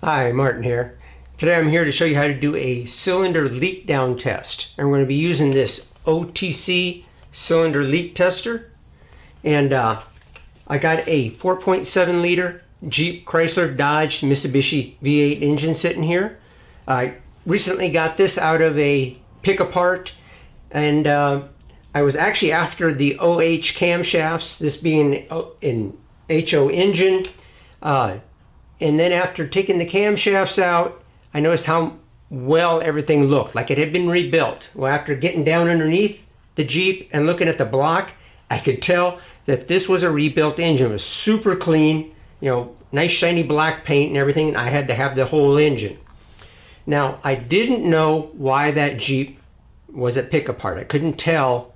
Hi, Martin here. Today I'm here to show you how to do a cylinder leak down test. And we're going to be using this OTC cylinder leak tester. And I got a 4.7 liter Jeep Chrysler Dodge Mitsubishi V8 engine sitting here. I recently got this out of a Pic-a-Part, and I was actually after the OH camshafts, this being an HO engine. And then after taking the camshafts out, I noticed how well everything looked, like it had been rebuilt. Well, after getting down underneath the Jeep and looking at the block, I could tell that this was a rebuilt engine. It was super clean, you know, nice shiny black paint and everything. I had to have the whole engine. Now, I didn't know why that Jeep was at Pic-a-Part. I couldn't tell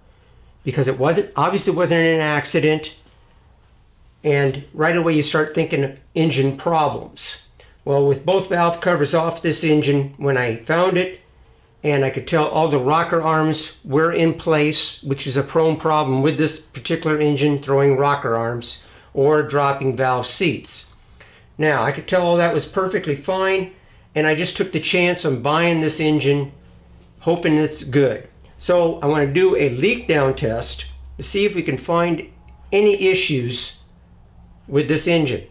because it obviously wasn't an accident. And right away you start thinking engine problems. Well, with both valve covers off this engine when I found it, and I could tell all the rocker arms were in place, which is a prone problem with this particular engine, throwing rocker arms or dropping valve seats. Now, I could tell all that was perfectly fine, and I just took the chance on buying this engine, hoping it's good. So I want to do a leak down test to see if we can find any issues with this engine.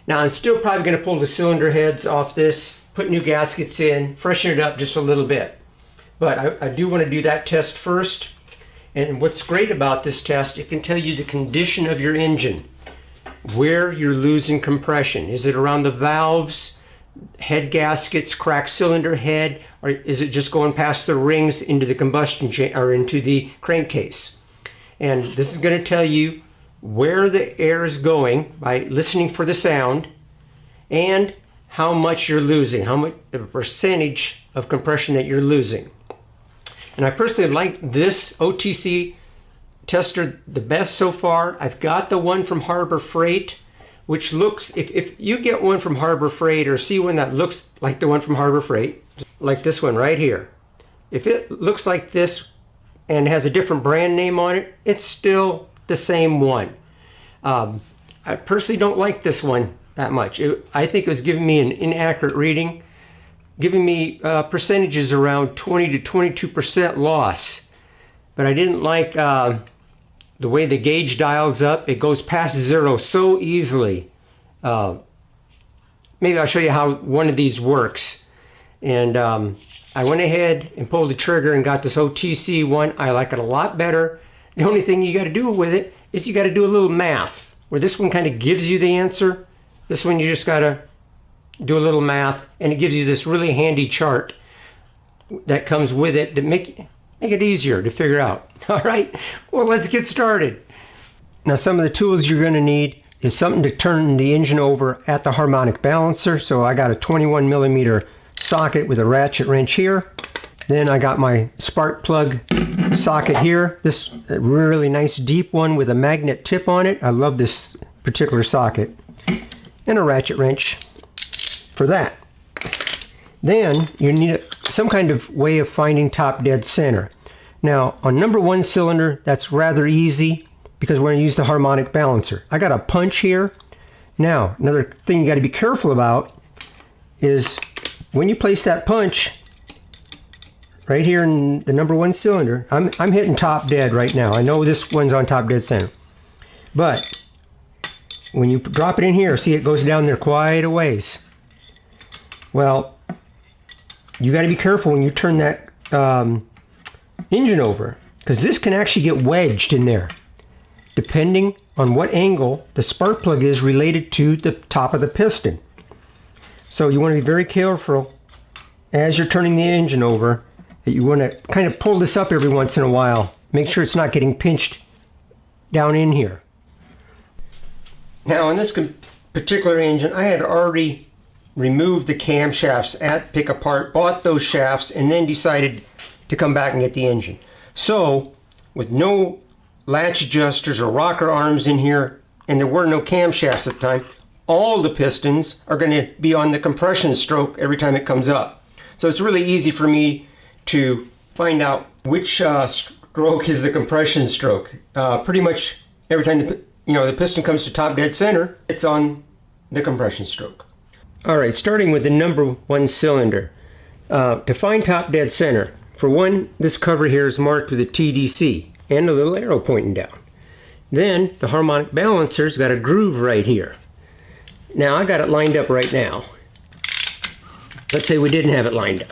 Now, I'm still probably going to pull the cylinder heads off this, put new gaskets in, freshen it up just a little bit. But I do want to do that test first. And what's great about this test, it can tell you the condition of your engine, where you're losing compression. Is it around the valves, head gaskets, cracked cylinder head, or is it just going past the rings into the combustion chamber or into the crankcase? And this is going to tell you where the air is going by listening for the sound, and how much you're losing, how much the percentage of compression that you're losing. And I personally like this OTC tester the best so far. I've got the one from Harbor Freight, which looks, if you get one from Harbor Freight or see one that looks like the one from Harbor Freight, like this one right here, if it looks like this and has a different brand name on it, it's still the same one. I personally don't like this one that much. I think it was giving me an inaccurate reading, giving me percentages around 20 to 22% loss. But I didn't like the way the gauge dials up. It goes past zero so easily. Maybe I'll show you how one of these works. And I went ahead and pulled the trigger and got this OTC one. I like it a lot better. The only thing you got to do with it is you got to do a little math. Where this one kind of gives you the answer, this one you just got to do a little math, and it gives you this really handy chart that comes with it to make it easier to figure out. All right, well, let's get started. Now, some of the tools you're going to need is something to turn the engine over at the harmonic balancer. So I got a 21 millimeter socket with a ratchet wrench here. Then I got my spark plug socket here. This really nice deep one with a magnet tip on it. I love this particular socket. And a ratchet wrench for that. Then you need some kind of way of finding top dead center. Now, on number one cylinder, that's rather easy because we're going to use the harmonic balancer. I got a punch here. Now, another thing you got to be careful about is when you place that punch right here in the number one cylinder, I'm hitting top dead right now. I know this one's on top dead center. But when you drop it in here, see it goes down there quite a ways. Well, you got to be careful when you turn that engine over, because this can actually get wedged in there, depending on what angle the spark plug is related to the top of the piston. So you want to be very careful as you're turning the engine over. You want to kind of pull this up every once in a while. Make sure it's not getting pinched down in here. Now, on this particular engine, I had already removed the camshafts at Pic-a-Part, bought those shafts, and then decided to come back and get the engine. So, with no latch adjusters or rocker arms in here, and there were no camshafts at the time, all the pistons are going to be on the compression stroke every time it comes up. So it's really easy for me to find out which stroke is the compression stroke. Pretty much every time the piston comes to top dead center, it's on the compression stroke. All right, starting with the number 1 cylinder. To find top dead center, for one, this cover here is marked with a TDC and a little arrow pointing down. Then the harmonic balancer's got a groove right here. Now I got it lined up right now. Let's say we didn't have it lined up.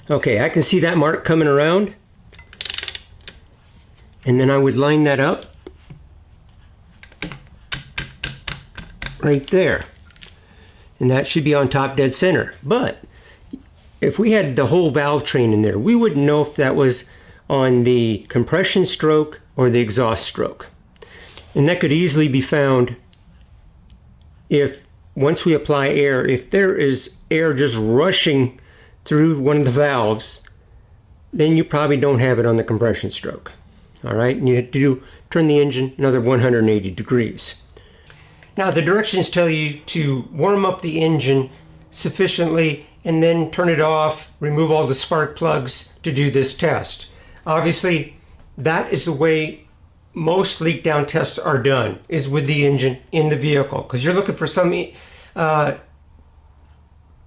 Okay, I can see that mark coming around. And then I would line that up right there. And that should be on top dead center. But if we had the whole valve train in there, we wouldn't know if that was on the compression stroke or the exhaust stroke. And that could easily be found if, once we apply air, if there is air just rushing through one of the valves, then you probably don't have it on the compression stroke. All right, and you have to turn the engine another 180 degrees. Now the directions tell you to warm up the engine sufficiently and then turn it off, remove all the spark plugs to do this test. Obviously, that is the way most leak down tests are done, is with the engine in the vehicle, because you're looking for some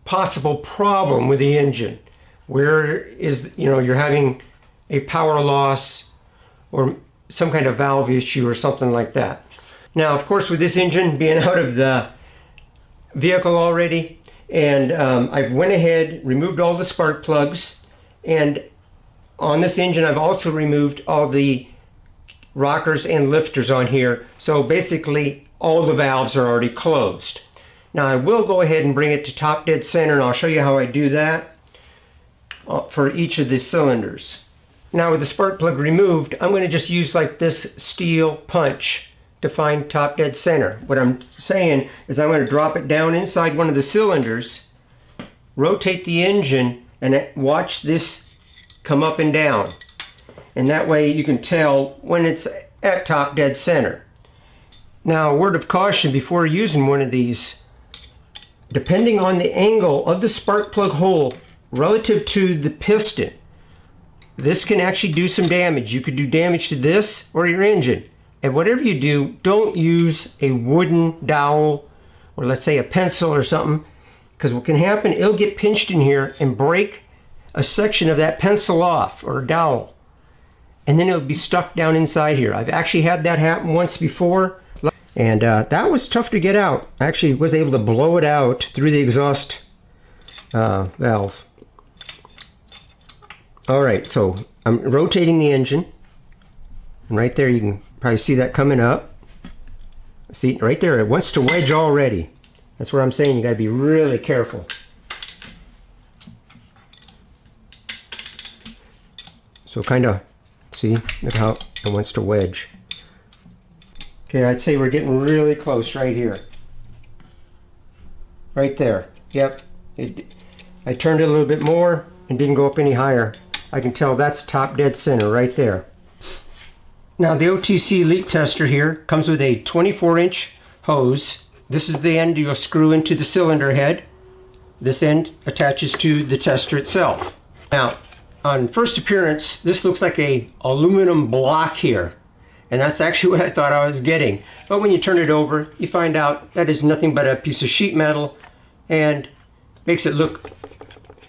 possible problem with the engine. Where is, you're having a power loss or some kind of valve issue or something like that. Now, of course, with this engine being out of the vehicle already, and I went ahead, removed all the spark plugs, and on this engine I've also removed all the rockers and lifters on here. So basically all the valves are already closed. Now I will go ahead and bring it to top dead center, and I'll show you how I do that for each of the cylinders. Now with the spark plug removed, I'm going to just use like this steel punch to find top dead center. What I'm saying is I'm going to drop it down inside one of the cylinders, rotate the engine, and watch this come up and down. And that way you can tell when it's at top dead center. Now, a word of caution before using one of these: depending on the angle of the spark plug hole relative to the piston, this can actually do some damage. You could do damage to this or your engine. And whatever you do, don't use a wooden dowel or let's say a pencil or something, because what can happen, it'll get pinched in here and break a section of that pencil off or a dowel, and then it'll be stuck down inside here. I've actually had that happen once before, and that was tough to get out. I actually was able to blow it out through the exhaust valve. All right, so I'm rotating the engine, and right there you can probably see that coming up. See right there, it wants to wedge already. That's what I'm saying, you got to be really careful. So kind of, see, look how it wants to wedge. Okay, I'd say we're getting really close right here. Right there, yep. I turned it a little bit more and didn't go up any higher. I can tell that's top dead center right there. Now the OTC leak tester here comes with a 24-inch hose. This is the end you'll screw into the cylinder head. This end attaches to the tester itself. Now, on first appearance, this looks like a aluminum block here, and that's actually what I thought I was getting. But when you turn it over, you find out that is nothing but a piece of sheet metal, and makes it look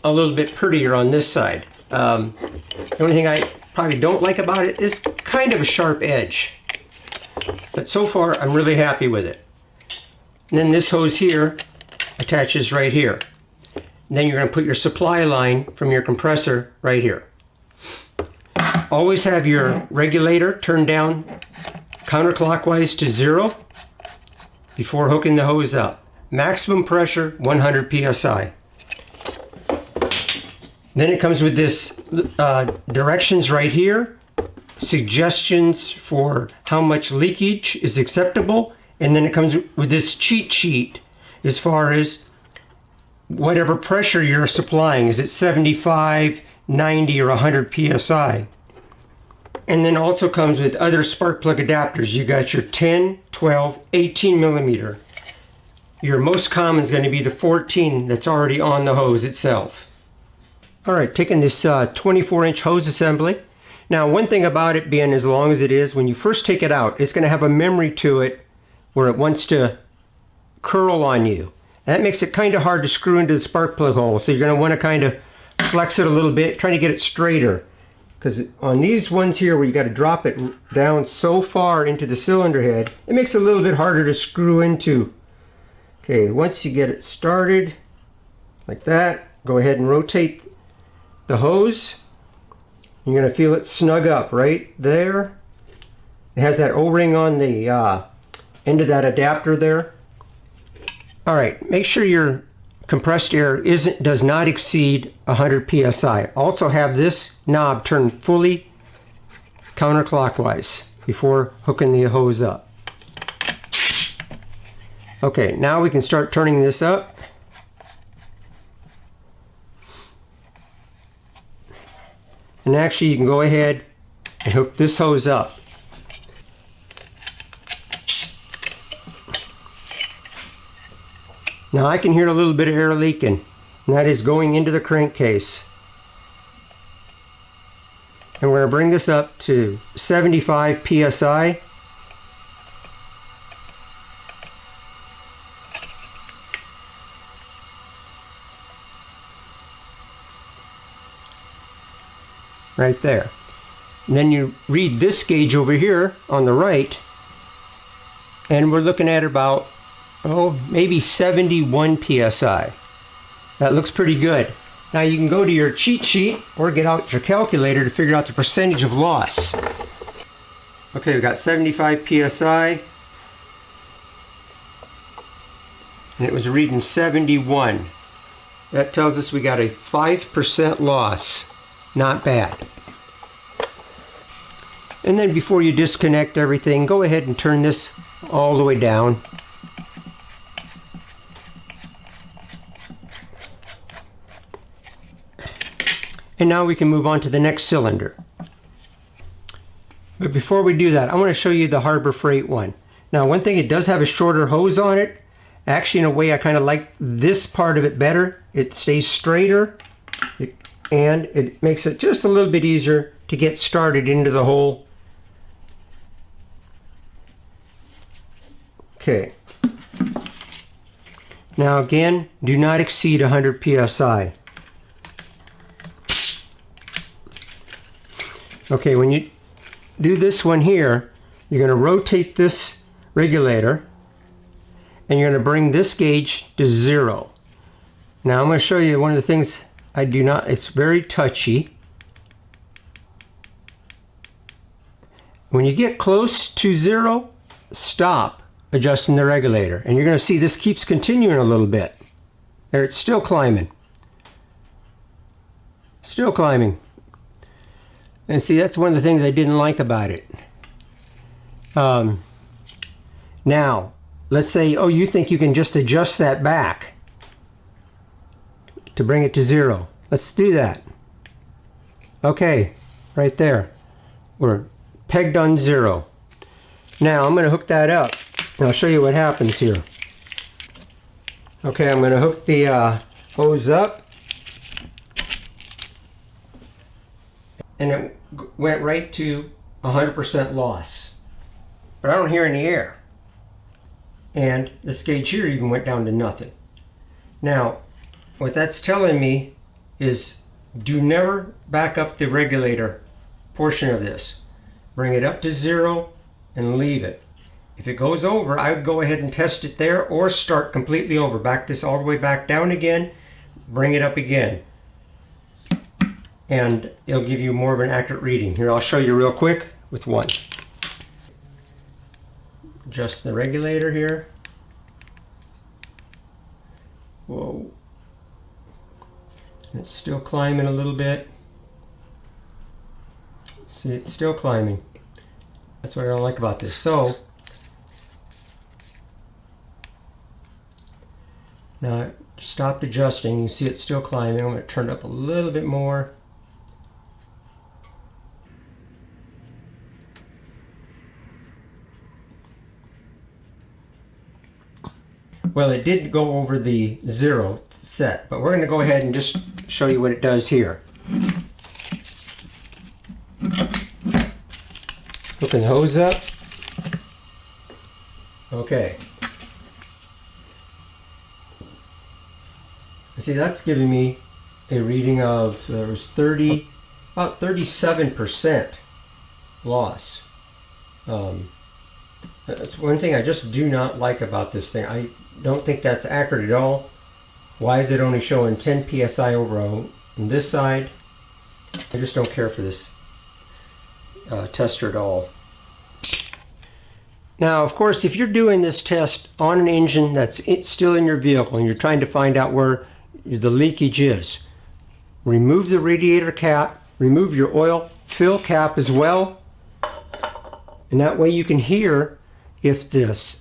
a little bit prettier on this side. The only thing I probably don't like about it is kind of a sharp edge, but so far I'm really happy with it. And then this hose here attaches right here. And then you're going to put your supply line from your compressor right here. Always have your regulator turned down counterclockwise to 0 before hooking the hose up. Maximum pressure 100 psi. Then it comes with this directions right here, suggestions for how much leakage is acceptable, and then it comes with this cheat sheet as far as whatever pressure you're supplying. Is it 75, 90, or 100 psi? And then also comes with other spark plug adapters. You got your 10, 12, 18 millimeter. Your most common is going to be the 14 that's already on the hose itself. All right, taking this 24-inch hose assembly. Now, one thing about it being as long as it is, when you first take it out, it's going to have a memory to it where it wants to curl on you. That makes it kind of hard to screw into the spark plug hole. So you're going to want to kind of flex it a little bit, trying to get it straighter. Because on these ones here where you got to drop it down so far into the cylinder head, it makes it a little bit harder to screw into. Okay, once you get it started like that, go ahead and rotate the hose. You're going to feel it snug up right there. It has that O-ring on the end of that adapter there. All right, make sure your compressed air does not exceed 100 psi. Also have this knob turned fully counterclockwise before hooking the hose up. Okay, now we can start turning this up. And actually you can go ahead and hook this hose up. Now I can hear a little bit of air leaking, and that is going into the crankcase. And we're going to bring this up to 75 psi. Right there. And then you read this gauge over here on the right, and we're looking at about maybe 71 psi. That looks pretty good. Now you can go to your cheat sheet or get out your calculator to figure out the percentage of loss. Okay, we've got 75 psi. And it was reading 71. That tells us we got a 5% loss. Not bad. And then before you disconnect everything, go ahead and turn this all the way down. And now we can move on to the next cylinder. But before we do that, I want to show you the Harbor Freight one. Now, one thing, it does have a shorter hose on it. Actually, in a way, I kind of like this part of it better. It stays straighter, and it makes it just a little bit easier to get started into the hole. Okay. Now again, do not exceed 100 psi. Okay, when you do this one here, you're going to rotate this regulator and you're going to bring this gauge to 0. Now I'm going to show you one of the things I do not, it's very touchy. When you get close to 0, stop adjusting the regulator. And you're going to see this keeps continuing a little bit. There, it's still climbing. Still climbing. And see, that's one of the things I didn't like about it. Now, let's say, you think you can just adjust that back to bring it to 0. Let's do that. Okay, right there. We're pegged on 0. Now, I'm going to hook that up, and I'll show you what happens here. Okay, I'm going to hook the hose up. And it went right to 100% loss. But I don't hear any air. And this gauge here even went down to nothing. Now, what that's telling me is do never back up the regulator portion of this. Bring it up to 0 and leave it. If it goes over, I would go ahead and test it there or start completely over. Back this all the way back down again, bring it up again. And it'll give you more of an accurate reading. Here, I'll show you real quick with one. Adjust the regulator here. Whoa. It's still climbing a little bit. See, it's still climbing. That's what I don't like about this. So, now I stopped adjusting. You see it's still climbing. I'm going to turn it up a little bit more. Well, it did go over the 0 set, but we're going to go ahead and just show you what it does here. Hooking the hose up. see, that's giving me a reading of, there was about 37% loss. That's one thing I just do not like about this thing. I don't think that's accurate at all. Why is it only showing 10 psi over on this side? I just don't care for this tester at all. Now, of course, if you're doing this test on an engine that's still in your vehicle and you're trying to find out where the leakage is, remove the radiator cap, remove your oil fill cap as well, and that way you can hear if this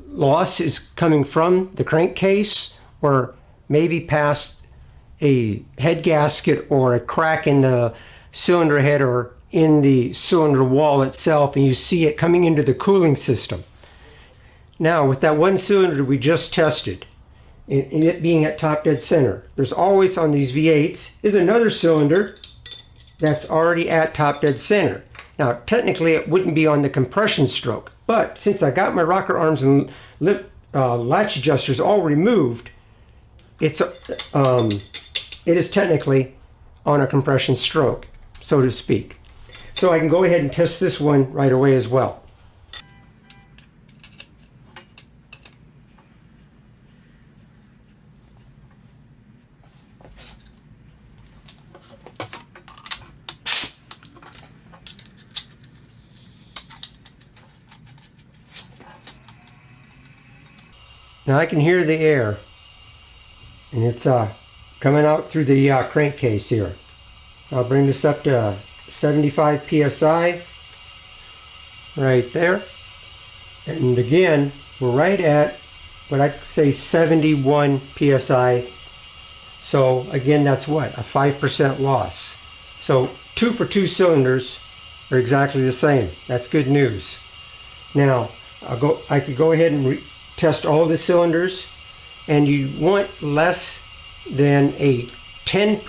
loss is coming from the crankcase or maybe past a head gasket or a crack in the cylinder head or in the cylinder wall itself, and you see it coming into the cooling system. Now, with that one cylinder we just tested, and it being at top dead center, there's always on these V8s is another cylinder that's already at top dead center. Now, technically it wouldn't be on the compression stroke, but since I got my rocker arms and latch adjusters all removed, it is technically on a compression stroke, so to speak. So I can go ahead and test this one right away as well. Now I can hear the air, and it's coming out through the crankcase here. I'll bring this up to 75 psi right there, and again we're right at what I'd say 71 psi. So again, that's what, a 5% loss. So 2 for 2 cylinders are exactly the same. That's good news. Now I could go ahead and test all the cylinders, and you want less than a 10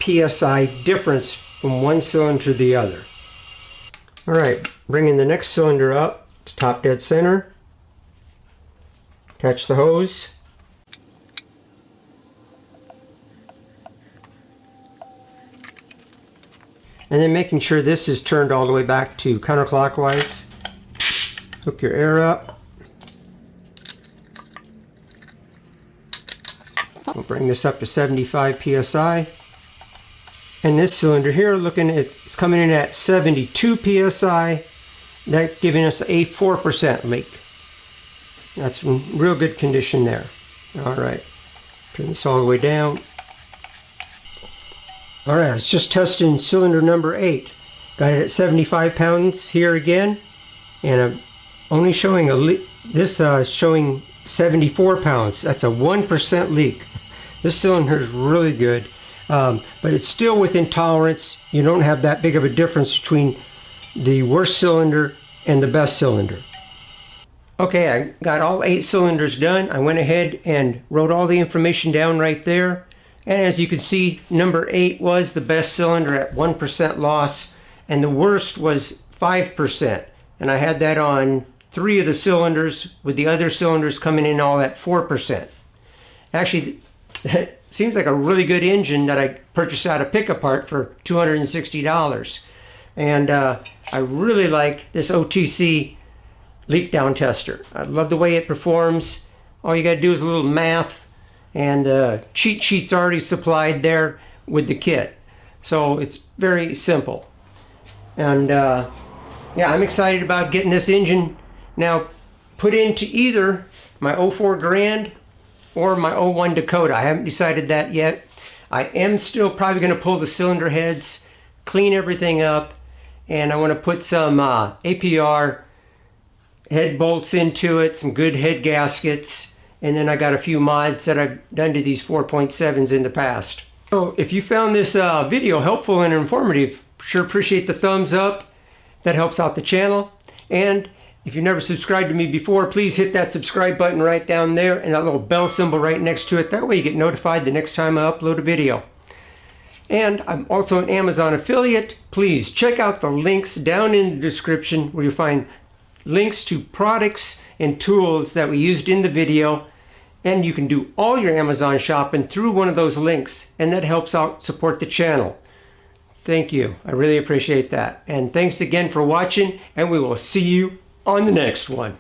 psi difference from one cylinder to the other. All right, bringing the next cylinder up to top dead center. Catch the hose. And then making sure this is turned all the way back to counterclockwise. Hook your air up. We'll bring this up to 75 psi. And this cylinder here, looking at, it's coming in at 72 psi. That's giving us a 4% leak. That's in real good condition there. All right, turn this all the way down. All right, it's just testing cylinder number 8. Got it at 75 pounds here again, and I'm only showing a leak. This showing 74 pounds. That's a 1% leak. This cylinder is really good, but it's still within tolerance. You don't have that big of a difference between the worst cylinder and the best cylinder. Okay, I got all 8 cylinders done. I went ahead and wrote all the information down right there. And as you can see, number 8 was the best cylinder at 1% loss, and the worst was 5%. And I had that on 3 of the cylinders, with the other cylinders coming in all at 4%. Actually, it seems like a really good engine that I purchased out of Pic-a-Part for $260. And I really like this OTC leak down tester. I love the way it performs. All you gotta do is a little math, and cheat sheets already supplied there with the kit. So it's very simple. And yeah, I'm excited about getting this engine now put into either my 04 Grand or my 01 Dakota. I haven't decided that yet. I am still probably going to pull the cylinder heads, clean everything up, and I want to put some APR head bolts into it, some good head gaskets, and then I got a few mods that I've done to these 4.7s in the past. So if you found this video helpful and informative, sure appreciate the thumbs up. That helps out the channel. And if you've never subscribed to me before, please hit that subscribe button right down there and that little bell symbol right next to it. That way you get notified the next time I upload a video. And I'm also an Amazon affiliate. Please check out the links down in the description where you'll find links to products and tools that we used in the video. And you can do all your Amazon shopping through one of those links, and that helps out support the channel. Thank you. I really appreciate that. And thanks again for watching, and we will see you on the next one.